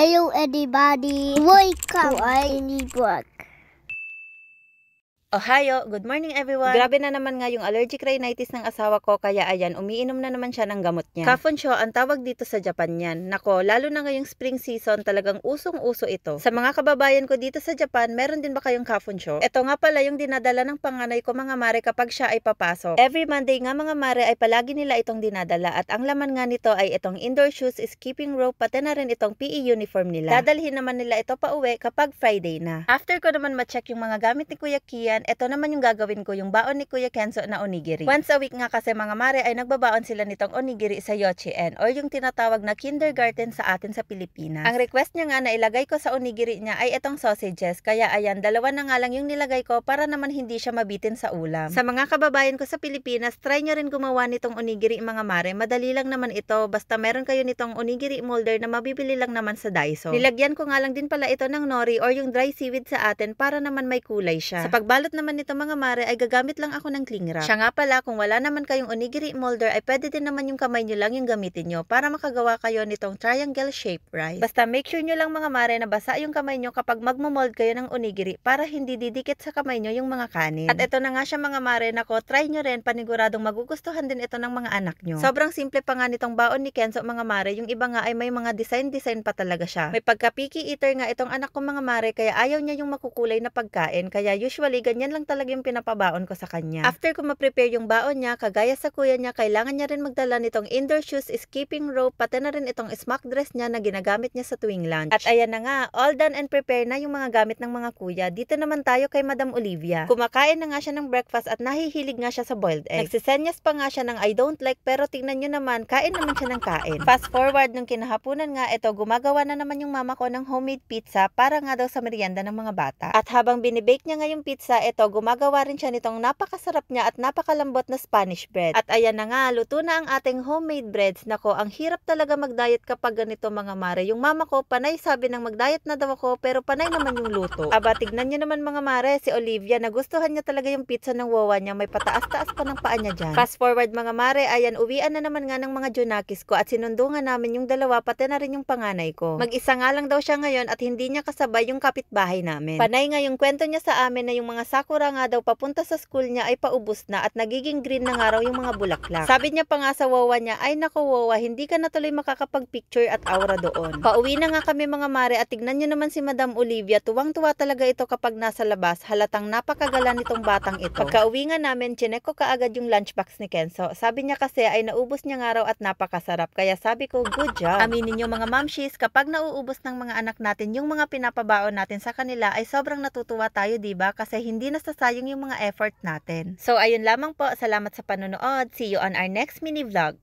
Hello everybody, welcome to our new vlog. Ohayo, good morning everyone. Grabe na naman nga yung allergic rhinitis ng asawa ko, kaya ayan, umiinom na naman siya ng gamot niya. Kafunsho ang tawag dito sa Japan yan. Nako, lalo na ngayong spring season, talagang usong-uso ito. Sa mga kababayan ko dito sa Japan, meron din ba kayong kafunsho? Ito nga pala yung dinadala ng panganay ko mga mare kapag siya ay papasok. Every Monday nga mga mare ay palagi nila itong dinadala, at ang laman nga nito ay itong indoor shoes, skipping rope, pati na rin itong PE uniform nila. Dadalhin naman nila ito pa uwi kapag Friday na. After ko naman ma-check yung mga gamit ni Kuya Kian, ito naman yung gagawin ko, yung baon ni Kuya Kenzo na onigiri. Once a week nga kasi mga mare ay nagbabaon sila nitong onigiri sa Yochien, or yung tinatawag na kindergarten sa atin sa Pilipinas. Ang request niya nga na ilagay ko sa onigiri niya ay itong sausages, kaya ayan, dalawa na nga lang yung nilagay ko para naman hindi siya mabitin sa ulam. Sa mga kababayan ko sa Pilipinas, try nyo rin gumawa nitong onigiri mga mare. Madali lang naman ito, basta meron kayo nitong onigiri molder na mabibili lang naman sa Daiso. Nilagyan ko nga lang din pala ito ng nori or yung dry seaweed sa atin para naman may kulay siya. Sa pagbalot naman nito mga mare ay gagamit lang ako ng cling wrap. Siya nga pala, kung wala naman kayong onigiri molder ay pwede din naman yung kamay nyo lang yung gamitin nyo para makagawa kayo nitong triangle shape rice. Basta make sure nyo lang mga mare na basa yung kamay nyo kapag magmo-mold kayo ng onigiri para hindi didikit sa kamay nyo yung mga kanin. At ito na nga siya mga mare, nako, try nyo rin, paniguradong magugustuhan din ito ng mga anak nyo. Sobrang simple pa nga nitong baon ni Kenzo mga mare, yung iba nga ay may mga design pa talaga siya. May pagka-picky eater nga itong anak ko mga mare, kaya ayaw niya yung makukulay na pagkain, kaya usually ganyan lang talaga yung pinapabaon ko sa kanya. After ko ma-prepare yung baon niya, kagaya sa kuya niya, kailangan niya rin magdala nitong indoor shoes, skipping rope, pati na rin itong smock dress niya na ginagamit niya sa tuwing lunch. At ayan na nga, all done and prepare na yung mga gamit ng mga kuya. Dito naman tayo kay Madam Olivia. Kumakain na nga siya ng breakfast at nahihilig nga siya sa boiled egg. Nagsisenyas pa nga siya ng I don't like, pero tingnan nyo naman, kain naman siya ng kain. Fast forward nung kinahapunan nga, ito, gumagawa na naman yung mama ko ng homemade pizza para nga daw sa merienda ng mga bata. At habang binibake niya nga yung pizza, ito, gumagawa rin siya nitong napakasarap niya at napakalambot na Spanish bread. At ayan na nga, luto na ang ating homemade breads. Nako, ang hirap talaga mag-diet kapag ganito mga mare. Yung mama ko, panay sabi ng mag-diet na daw ako, pero panay naman yung luto. Aba, tignan nyo naman mga mare, si Olivia, nagustuhan niya talaga yung pizza ng wawa niya. May pataas-taas pa ng paa niya dyan. Fast forward mga mare, ayan, uwian na naman nga ng mga junakis ko at sinundo nga namin yung dalawa, pati na rin yung panganay ko. Mag-isa nga lang daw siya ngayon at hindi niya kasabay yung kapitbahay namin. Panay nga yung kwento niya sa amin na yung mga sakura nga daw papunta sa school niya ay paubos na at nagiging green na nga raw yung mga bulaklak. Sabi niya pa nga sa wawa niya, ay nako wawa, hindi ka na tuloy makakapag-picture at aura doon. Pauwi na nga kami mga mare at tignan niyo naman si Madam Olivia, tuwang-tuwa talaga ito kapag nasa labas, halatang napakagala nitong batang ito. Pagka-uwi nga namin, chinek ko kaagad yung lunchbox ni Kenzo. Sabi niya kasi ay naubos niya nga raw at napakasarap, kaya sabi ko, good job. Aminin niyo mga mamshis, kapag nauubos ng mga anak natin yung mga pinapabaon natin sa kanila ay sobrang natutuwa tayo, diba? Kasi hindi nasasayang yung mga effort natin. So ayun lamang po, salamat sa panonood. See you on our next mini vlog.